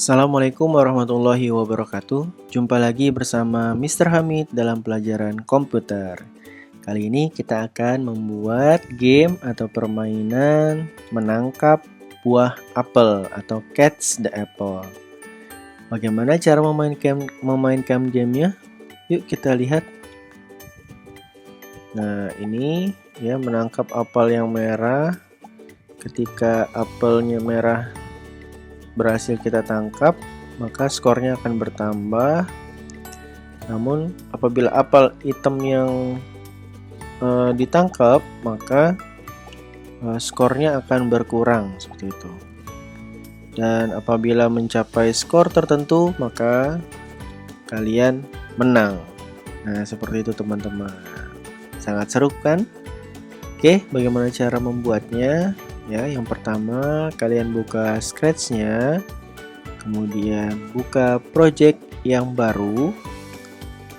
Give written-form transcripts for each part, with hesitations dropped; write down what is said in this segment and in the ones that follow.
Assalamualaikum warahmatullahi wabarakatuh. Jumpa lagi bersama Mr. Hamid dalam pelajaran komputer. Kali ini kita akan membuat game atau permainan menangkap buah apel atau catch the apple. Bagaimana cara memainkan gamenya? Yuk kita lihat. Nah, ini ya menangkap apel yang merah. Ketika apelnya merah berhasil kita tangkap, maka skornya akan bertambah. Namun apabila apel hitam yang ditangkap, maka skornya akan berkurang seperti itu. Dan apabila mencapai skor tertentu, maka kalian menang. Nah, seperti itu teman-teman. Sangat seru kan? Oke, bagaimana cara membuatnya? Ya, yang pertama kalian buka Scratch-nya, kemudian buka project yang baru.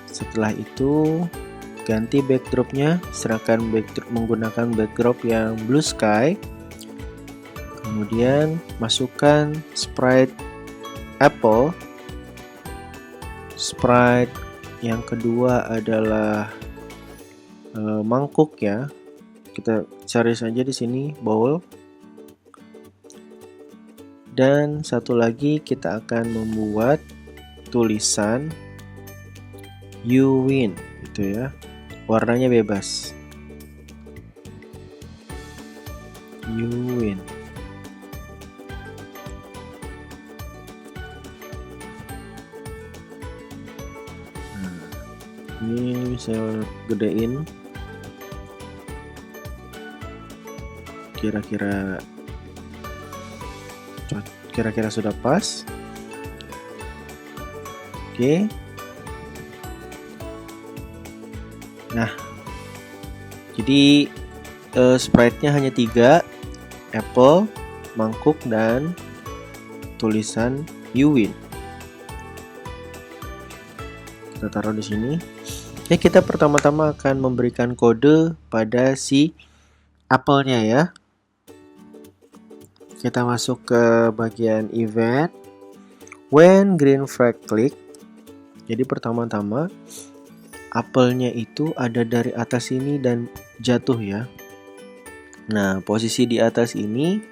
Setelah itu ganti backdrop-nya, serahkan menggunakan backdrop yang blue sky. Kemudian masukkan sprite apple. Sprite yang kedua adalah mangkuk ya. Kita cari saja di sini bowl. Dan satu lagi kita akan membuat tulisan you win gitu ya. Warnanya bebas. You win. Nah, ini saya gedein. Kira-kira sudah pas. Oke. Nah, jadi sprite-nya hanya 3, apple, mangkuk, dan tulisan you win. Kita taruh di sini. Oke, kita pertama-tama akan memberikan kode pada si apelnya ya. Kita masuk ke bagian event. When green flag click. Jadi pertama-tama apelnya itu ada dari atas ini dan jatuh ya. Nah, posisi di atas ini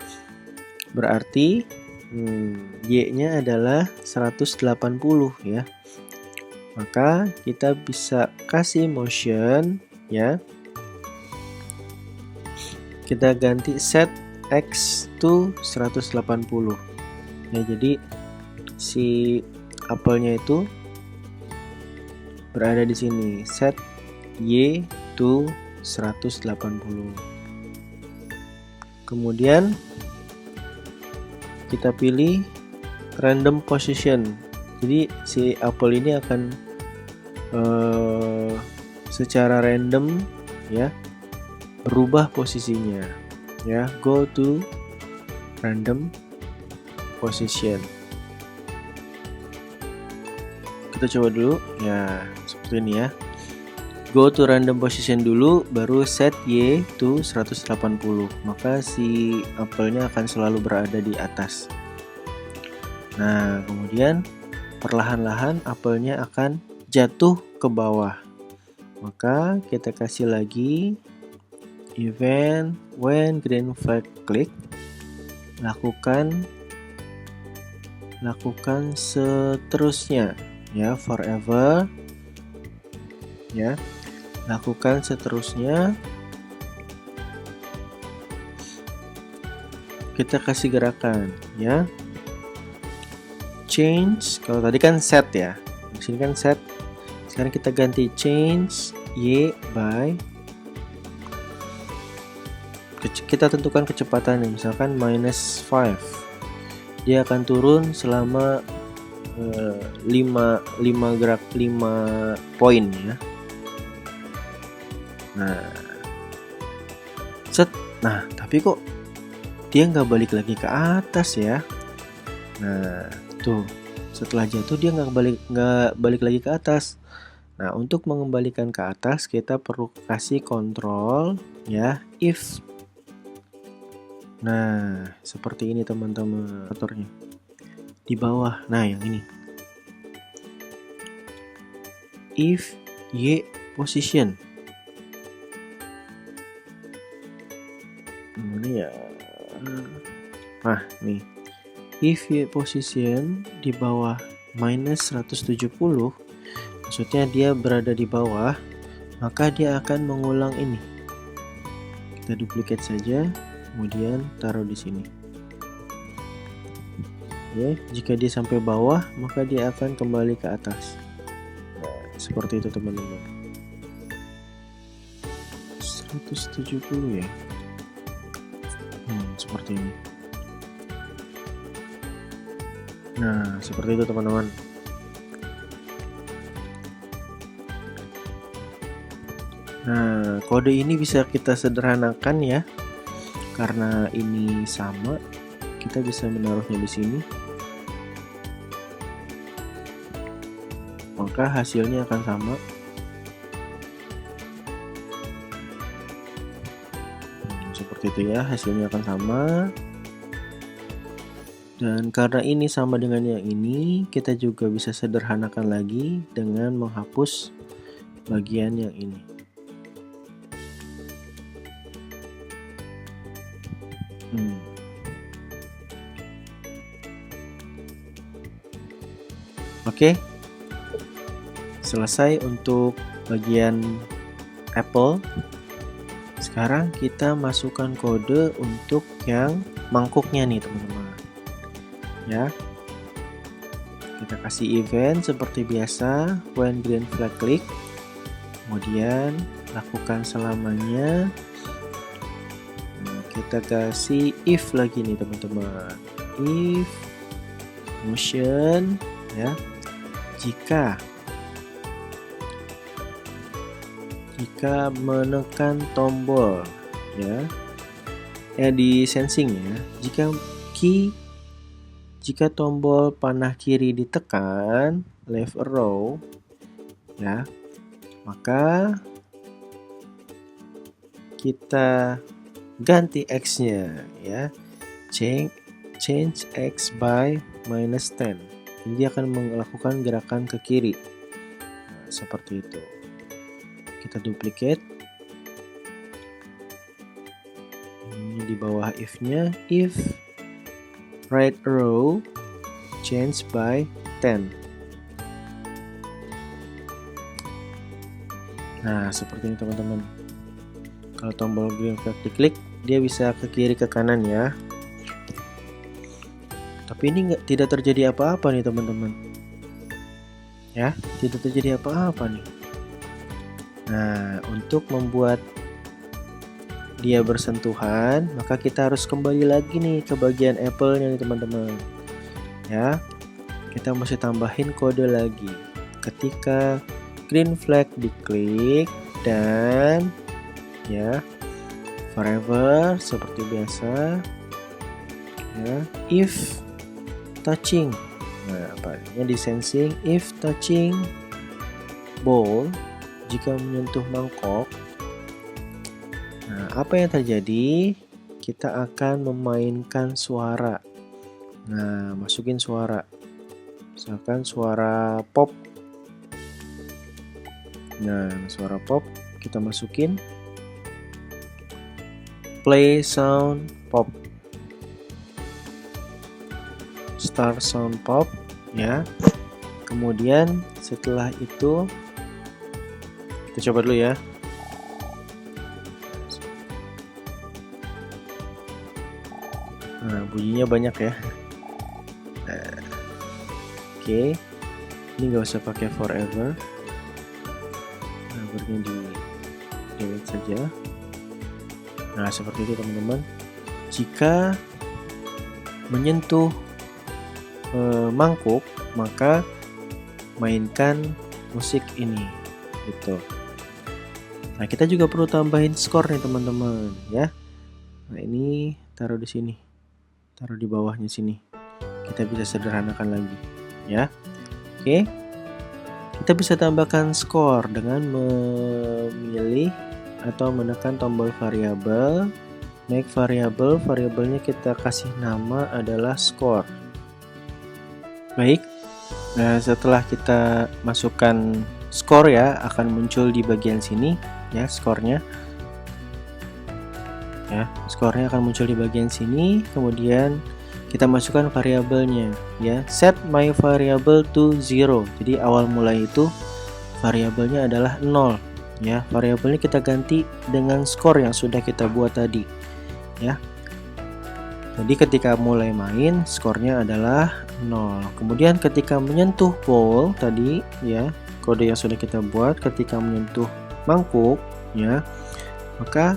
berarti Y-nya adalah 180 ya. Maka kita bisa kasih motion ya. Kita ganti set X to 180 ya, jadi si apelnya itu berada di sini, set Y to 180. Kemudian kita pilih random position, jadi si apel ini akan secara random ya berubah posisinya ya. Go to random position. Kita coba dulu ya, seperti ini ya. Go to random position dulu, baru set Y to 180. Maka si apelnya akan selalu berada di atas. Nah, kemudian perlahan-lahan apelnya akan jatuh ke bawah. Maka kita kasih lagi event when green flag click. Lakukan seterusnya ya, forever ya. Lakukan seterusnya. Kita kasih gerakan ya. Change, kalau tadi kan set ya. Di sini kan set. Sekarang kita ganti change Y by, kita tentukan kecepatannya, misalkan -5. Dia akan turun selama 5 poin ya. Nah, set. Nah, tapi kok dia nggak balik lagi ke atas ya. Nah, tuh setelah jatuh dia nggak balik lagi ke atas. Nah, untuk mengembalikan ke atas kita perlu kasih kontrol ya, if. Nah, seperti ini teman-teman aturnya. di bawah. Nah, yang ini. If Y position. Ini ya. Nah, nih. If Y position di bawah minus 170, maksudnya dia berada di bawah, maka dia akan mengulang ini. Kita duplicate saja, kemudian taruh di sini. Ya, jika dia sampai bawah, maka dia akan kembali ke atas. Nah, seperti itu teman-teman. 170 ya. Seperti ini. Nah, seperti itu teman-teman. Nah, kode ini bisa kita sederhanakan ya. Karena ini sama, kita bisa menaruhnya di sini. Maka hasilnya akan sama. Seperti itu ya, hasilnya akan sama. Dan karena ini sama dengan yang ini, kita juga bisa sederhanakan lagi dengan menghapus bagian yang ini. Oke, selesai untuk bagian apple. Sekarang kita masukkan kode untuk yang mangkuknya nih teman-teman. Ya, kita kasih event seperti biasa, when green flag click, kemudian lakukan selamanya. Nah, kita kasih if lagi nih teman-teman, if motion ya, jika menekan tombol ya, di sensing ya, jika tombol panah kiri ditekan, left arrow, ya, maka kita ganti X-nya, ya, change X by minus 10. Jadi dia akan melakukan gerakan ke kiri. Nah, seperti itu. Kita duplicate. Ini di bawah if-nya, if right arrow change by 10. Nah, seperti ini teman-teman. Kalau tombol green flag diklik, dia bisa ke kiri ke kanan ya. Tapi ini tidak terjadi apa-apa nih teman-teman. Ya, tidak terjadi apa-apa nih. Nah, untuk membuat dia bersentuhan, maka kita harus kembali lagi nih ke bagian apple-nya nih teman-teman. Ya, kita mesti tambahin kode lagi. Ketika green flag diklik dan ya forever seperti biasa. Ya, if touching. Nah, apanya di sensing if touching bowl, jika menyentuh mangkok. Nah, apa yang terjadi? Kita akan memainkan suara. Nah, masukin suara. Misalkan suara pop. Nah, suara pop kita masukin. Play sound pop. Start sound pop, ya. Kemudian setelah itu kita coba dulu ya. Nah, bunyinya banyak ya. Oke, ini nggak usah pakai forever. Forevernya di delete saja. Nah, seperti itu teman-teman. Jika menyentuh mangkuk, maka mainkan musik ini, gitu. Nah, kita juga perlu tambahin skor nih teman-teman, ya. Nah, ini taruh di sini. Taruh di bawahnya sini. Kita bisa sederhanakan lagi, ya. Oke. Kita bisa tambahkan skor dengan memilih atau menekan tombol variabel. Make variabelnya kita kasih nama adalah skor. Baik, nah setelah kita masukkan skor ya, akan muncul di bagian sini ya skornya. Ya, skornya akan muncul di bagian sini. Kemudian kita masukkan variabelnya ya. Set my variable to 0. Jadi awal mulai itu variabelnya adalah 0 ya. Variabelnya kita ganti dengan skor yang sudah kita buat tadi ya. Jadi ketika mulai main skornya adalah 0. Kemudian ketika menyentuh ball tadi ya, kode yang sudah kita buat ketika menyentuh mangkuk ya, maka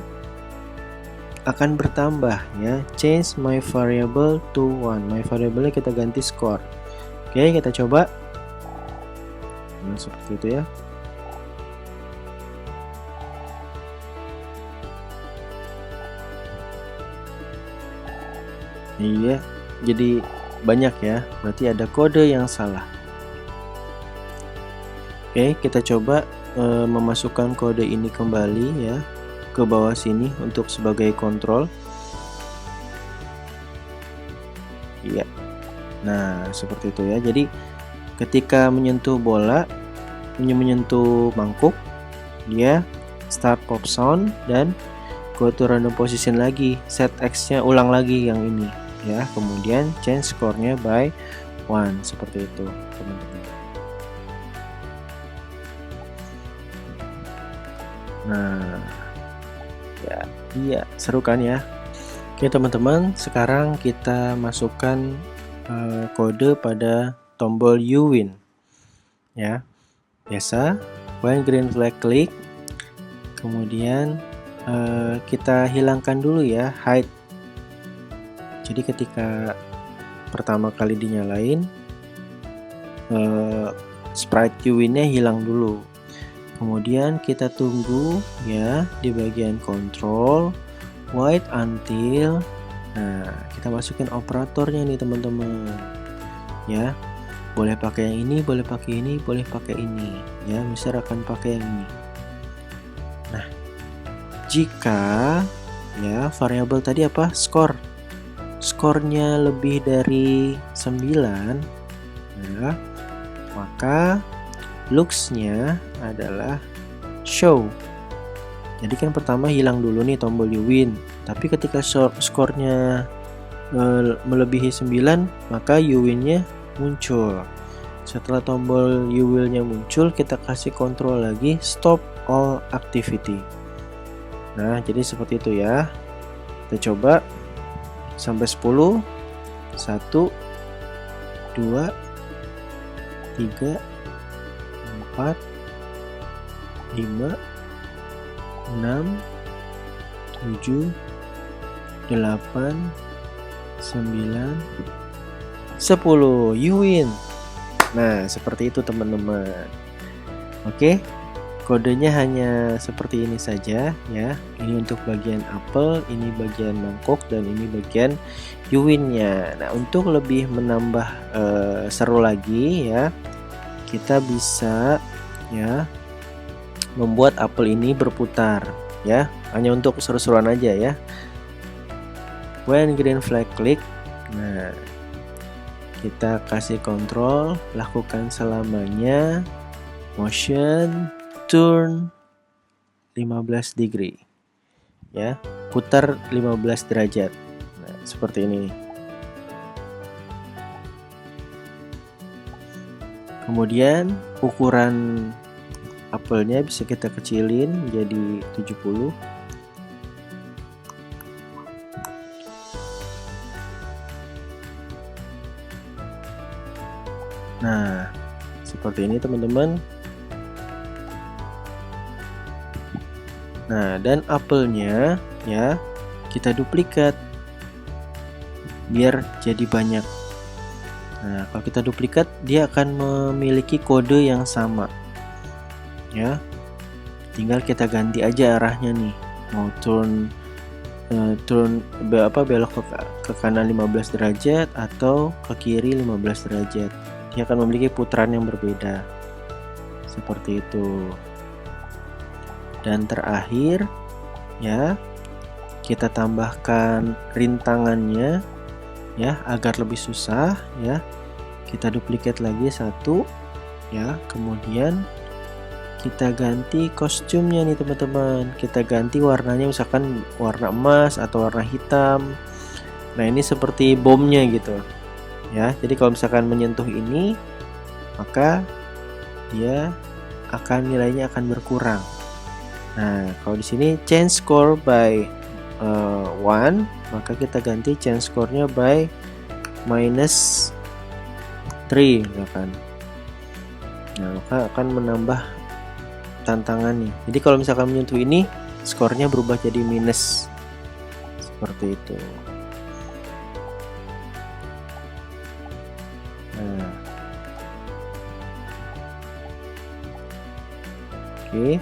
akan bertambah ya. Change my variable to 1. My variabelnya kita ganti skor. Oke, kita coba. Nah, seperti itu ya. Iya, jadi banyak ya, berarti ada kode yang salah. Oke, kita coba memasukkan kode ini kembali ya ke bawah sini untuk sebagai kontrol. Iya. Nah, seperti itu ya. Jadi ketika menyentuh bola, menyentuh mangkuk, dia start pop sound dan go to random position lagi. Set X-nya ulang lagi yang ini ya. Kemudian change skornya by 1 seperti itu, teman-teman. Nah, ya, iya, seru kan ya? Oke teman-teman, sekarang kita masukkan kode pada tombol you win ya. Biasa, when green flag click, kemudian kita hilangkan dulu ya hide. Jadi ketika pertama kali dinyalain, sprite you win-nya hilang dulu. Kemudian kita tunggu ya di bagian control wait until. Nah, kita masukin operatornya nih teman-teman ya. Boleh pakai yang ini, boleh pakai ini, boleh pakai ini ya. Misal akan pakai yang ini. Nah, jika ya variabel tadi apa? Skor. Skornya lebih dari 9 ya, maka looks-nya adalah show. Jadi kan pertama hilang dulu nih tombol you win, tapi ketika skornya melebihi 9, maka you win-nya muncul. Setelah tombol you will-nya muncul, kita kasih kontrol lagi stop all activity. Nah, jadi seperti itu ya. Kita coba sampai 10. 1 2 3 4 5 6 7 8 9 10. You win. Nah, seperti itu teman-teman. Oke, kodenya hanya seperti ini saja ya. Ini untuk bagian apel, ini bagian mangkok, dan ini bagian you win-nya. Nah, untuk lebih menambah seru lagi ya, kita bisa ya membuat apel ini berputar ya. Hanya untuk seru-seruan aja ya. When green flag click, nah kita kasih kontrol, lakukan selamanya motion turn 15 degree ya, putar 15 derajat. Nah, seperti ini. Kemudian ukuran apelnya bisa kita kecilin menjadi 70. Nah, seperti ini teman-teman. Nah, dan apelnya ya kita duplikat biar jadi banyak. Nah, kalau kita duplikat, dia akan memiliki kode yang sama ya. Tinggal kita ganti aja arahnya nih, mau belok ke kanan 15 derajat atau ke kiri 15 derajat. Dia akan memiliki putaran yang berbeda seperti itu. Dan terakhir ya, kita tambahkan rintangannya ya agar lebih susah ya. kita duplicate lagi 1 ya. Kemudian kita ganti kostumnya nih teman-teman. Kita ganti warnanya misalkan warna emas atau warna hitam. Nah, ini seperti bomnya gitu. Ya, jadi kalau misalkan menyentuh ini, maka dia nilainya akan berkurang. Nah, kalau di sini change score by 1, maka kita ganti change score-nya by -3 misalkan. Nah, maka akan menambah tantangan nih. Jadi kalau misalkan menyentuh ini, skornya berubah jadi minus. Seperti itu. Nah. Oke.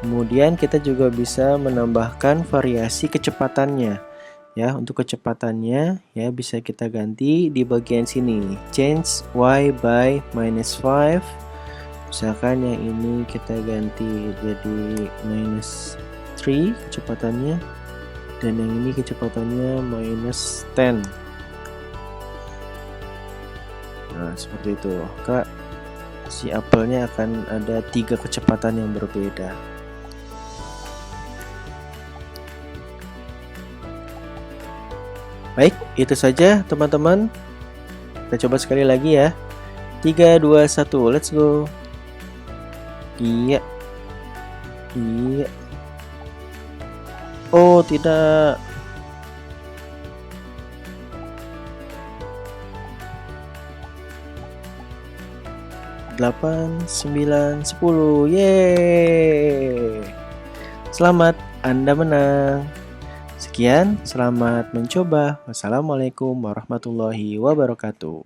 Kemudian kita juga bisa menambahkan variasi kecepatannya. Ya, untuk kecepatannya ya bisa kita ganti di bagian sini. Change Y by -5. Misalkan yang ini kita ganti jadi -3 kecepatannya, dan yang ini kecepatannya -10. Nah, seperti itu. Maka si apelnya akan ada 3 kecepatan yang berbeda. Baik, itu saja teman-teman. Kita coba sekali lagi ya. 3, 2, 1, let's go. Iya. Oh, tidak. 8, 9, 10. Yeay. Selamat, Anda menang. Sekian, selamat mencoba. Wassalamualaikum warahmatullahi wabarakatuh.